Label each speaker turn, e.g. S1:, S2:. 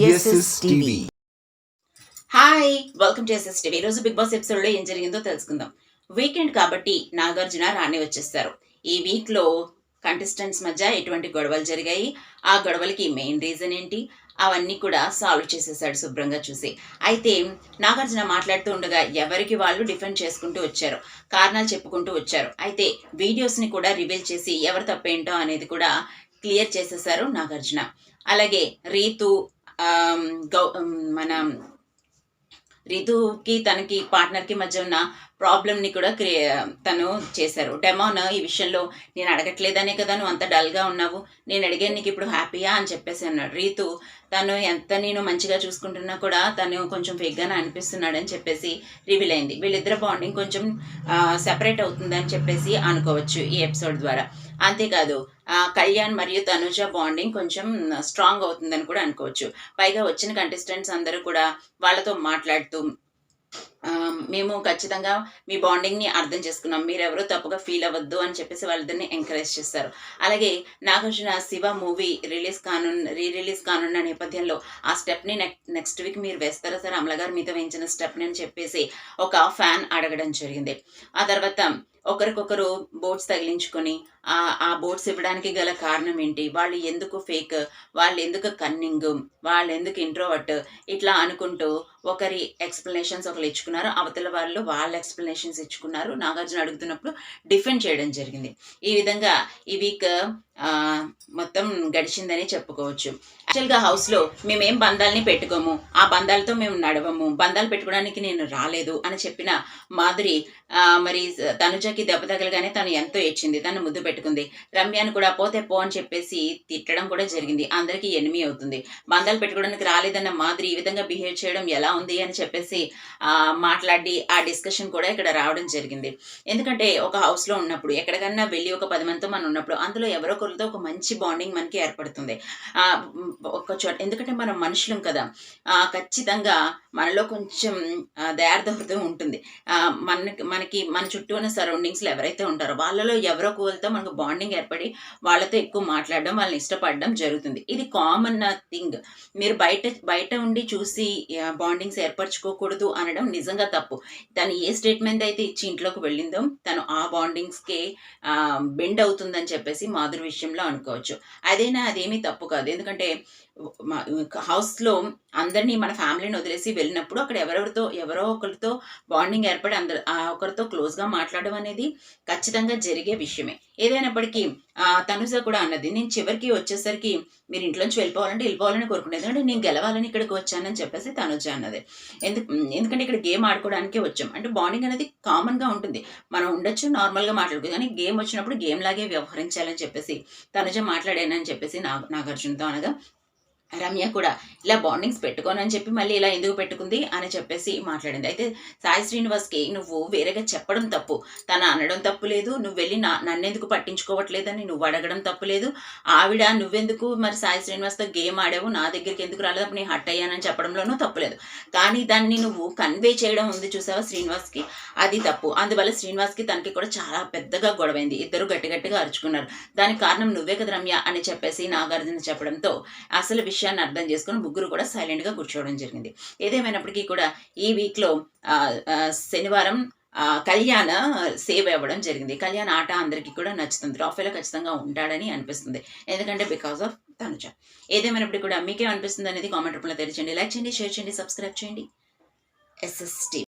S1: SSTV. Hi, welcome to SSTV. ఈరోజు big boss ఎపిసోడ్లో ఏం జరిగిందో తెలుసుకుందాం. వీకెండ్ కాబట్టి నాగార్జున రాణి వచ్చేస్తారు. ఈ వీక్లో కంటెస్టెంట్స్ మధ్య ఎటువంటి గొడవలు జరిగాయి, ఆ గొడవలకి మెయిన్ రీజన్ ఏంటి, అవన్నీ కూడా సాల్వ్ చేసేసాడు శుభ్రంగా చూసి. అయితే నాగార్జున మాట్లాడుతూ ఉండగా ఎవరికి వాళ్ళు డిఫెండ్ చేసుకుంటూ వచ్చారు, కారణాలు చెప్పుకుంటూ వచ్చారు. అయితే వీడియోస్ని కూడా రివీల్ చేసి ఎవరు తప్పేంటో అనేది కూడా క్లియర్ చేసేసారు నాగార్జున. అలాగే రీతు మన రితుకి తనకి పార్ట్నర్కి మధ్య ఉన్న ప్రాబ్లమ్ని కూడా తను చేశారు. డెమాన్ ఈ విషయంలో నేను అడగట్లేదనే కదా నువ్వు అంత డల్గా ఉన్నావు, నేను అడిగాను నీకు ఇప్పుడు హ్యాపీయా అని చెప్పేసి అన్నాడు. రీతు తను ఎంత నేను మంచిగా చూసుకుంటున్నా కూడా తను కొంచెం ఫేక్గానే అనిపిస్తున్నాడు అని చెప్పేసి రివీల్ అయింది. వీళ్ళిద్దరు బాండింగ్ కొంచెం సెపరేట్ అవుతుందని చెప్పేసి అనుకోవచ్చు ఈ ఎపిసోడ్ ద్వారా. అంతేకాదు కళ్యాణ్ మరియు తనుజ బాండింగ్ కొంచెం స్ట్రాంగ్ అవుతుందని కూడా అనుకోవచ్చు. పైగా వచ్చిన కంటెస్టెంట్స్ అందరూ కూడా వాళ్ళతో మాట్లాడుతూ మేము ఖచ్చితంగా మీ బాండింగ్ని అర్థం చేసుకున్నాం, మీరెవరూ తప్పుగా ఫీల్ అవ్వద్దు అని చెప్పేసి వాళ్ళిద్దరిని ఎంకరేజ్ చేస్తారు. అలాగే నాగార్జున శివ మూవీ రిలీజ్ కానున్న నేపథ్యంలో ఆ స్టెప్ని నెక్స్ట్ వీక్ మీరు వేస్తారా సార్, అమల గారు మీతో వేయించిన స్టెప్ని అని చెప్పేసి ఒక ఫ్యాన్ అడగడం జరిగింది. ఆ తర్వాత ఒకరికొకరు బోట్స్ తగిలించుకొని ఆ బోట్స్ ఇవ్వడానికి గల కారణం ఏంటి, వాళ్ళు ఎందుకు ఫేక్, వాళ్ళు ఎందుకు కన్నింగ్, వాళ్ళు ఎందుకు ఇంట్రోవర్ట్, ఇట్లా అనుకుంటూ ఒకరి ఎక్స్ప్లెనేషన్స్ ఒకరు ఇచ్చుకున్నారు, అవతల వాళ్ళు వాళ్ళ ఎక్స్ప్లెనేషన్స్ ఇచ్చుకున్నారు. నాగార్జున అడుగుతున్నప్పుడు డిఫెండ్ చేయడం జరిగింది. ఈ విధంగా ఈ వీక్ మొత్తం గడిచిందని చెప్పుకోవచ్చు. యాక్చువల్గా హౌస్లో మేమేం బంధాలని పెట్టుకోము, ఆ బంధాలతో మేము నడవము, బంధాలు పెట్టుకోవడానికి నేను రాలేదు అని చెప్పిన మాధురి మరి తనుజకి దెబ్బ తగలగానే తను ఎంతో ఏడ్చింది, తను ముద్దు పెట్టుకుంది. రమ్యాను కూడా పోతే పో అని చెప్పేసి తిట్టడం కూడా జరిగింది. అందరికీ ఎనిమి అవుతుంది. బంధాలు పెట్టుకోవడానికి రాలేదన్న మాధురి ఈ విధంగా బిహేవ్ చేయడం ఎలా ఉంది అని చెప్పేసి మాట్లాడి ఆ డిస్కషన్ కూడా ఇక్కడ రావడం జరిగింది. ఎందుకంటే ఒక హౌస్లో ఉన్నప్పుడు ఎక్కడికన్నా వెళ్ళి ఒక 10 మందితో మనం ఉన్నప్పుడు అందులో ఎవరో ఒకరితో ఒక మంచి బాండింగ్ మనకి ఏర్పడుతుంది. ఒక చోట ఎందుకంటే మనం మనుషులం కదా, ఖచ్చితంగా మనలో కొంచెం దయార్థ హృదయం ఉంటుంది. మనకి మన చుట్టూ ఉన్న సరౌండింగ్స్లో ఎవరైతే ఉంటారో వాళ్ళలో ఎవరో ఒకరితో మనకు బాండింగ్ ఏర్పడి వాళ్ళతో ఎక్కువ మాట్లాడడం, వాళ్ళని ఇష్టపడడం జరుగుతుంది. ఇది కామన్ థింగ్. మీరు బయట ఉండి చూసి బాండింగ్స్ ఏర్పరచుకోకూడదు అనడం నిజంగా తప్పు. తను ఏ స్టేట్మెంట్ అయితే ఇచ్చి ఇంట్లోకి వెళ్ళిందో తను ఆ బాండింగ్స్కే బెండ్ అవుతుందని చెప్పేసి మాధురి విషయంలో అనుకోవచ్చు. అదేమీ తప్పు కాదు. ఎందుకంటే హౌస్లో అందరినీ మన ఫ్యామిలీని వదిలేసి వెళ్ళినప్పుడు అక్కడ ఎవరో ఒకరితో బాండింగ్ ఏర్పడి ఒకరితో క్లోజ్గా మాట్లాడడం అనేది ఖచ్చితంగా జరిగే విషయమే. ఏదైనప్పటికీ తనుజ కూడా అన్నది, నేను చివరికి వచ్చేసరికి మీరు ఇంట్లోంచి వెళ్ళిపోవాలని కోరుకునేది, ఎందుకంటే నేను గెలవాలని ఇక్కడికి వచ్చానని చెప్పేసి తనుజ అన్నది. ఎందుకంటే ఇక్కడ గేమ్ ఆడుకోవడానికే వచ్చాం. అంటే బాండింగ్ అనేది కామన్గా ఉంటుంది, మనం ఉండొచ్చు, నార్మల్గా మాట్లాడుకో, కానీ గేమ్ వచ్చినప్పుడు గేమ్ లాగే వ్యవహరించాలని చెప్పేసి తనుజ మాట్లాడానని చెప్పేసి నాగార్జునతో అనగా, రమ్య కూడా ఇలా బాండింగ్స్ పెట్టుకోనని చెప్పి మళ్ళీ ఇలా ఎందుకు పెట్టుకుంది అని చెప్పేసి మాట్లాడింది. అయితే సాయి శ్రీనివాస్కి నువ్వు వేరేగా చెప్పడం తప్పు, తను అనడం తప్పు లేదు, నువ్వు వెళ్ళి నన్నెందుకు పట్టించుకోవట్లేదని నువ్వు అడగడం తప్పు లేదు. ఆవిడ నువ్వెందుకు మరి సాయి శ్రీనివాస్తో గేమ్ ఆడావు, నా దగ్గరికి ఎందుకు రాలేదు, అప్పుడు నేను హట్ అయ్యానని చెప్పడంలోనూ తప్పులేదు. కానీ దాన్ని నువ్వు కన్వే చేయడం ఉంది చూసావా శ్రీనివాస్కి, అది తప్పు. అందువల్ల శ్రీనివాస్కి తనకి కూడా చాలా పెద్దగా గొడవైంది, ఇద్దరు గట్టిగా అరుచుకున్నారు. దానికి కారణం నువ్వే కదా రమ్య అని చెప్పేసి నాగార్జున చెప్పడంతో అసలు విషయాన్ని అర్థం చేసుకుని ముగ్గురు కూడా సైలెంట్గా కూర్చోవడం జరిగింది. ఏదేమైనప్పటికీ కూడా ఈ వీక్లో శనివారం కళ్యాణ్ సేవ్ అవ్వడం జరిగింది. కళ్యాణ్ ఆట అందరికీ కూడా నచ్చుతుంది, ట్రాఫీలో ఖచ్చితంగా ఉంటాడని అనిపిస్తుంది, ఎందుకంటే బికాస్ ఆఫ్ తనుజ. ఏదేమైనప్పటికీ కూడా మీకేమనిపిస్తుంది అనేది కామెంట్ రూపంలో తెలియచేయండి. లైక్ చేయండి, షేర్ చేయండి, సబ్స్క్రైబ్ చేయండి. SSTV.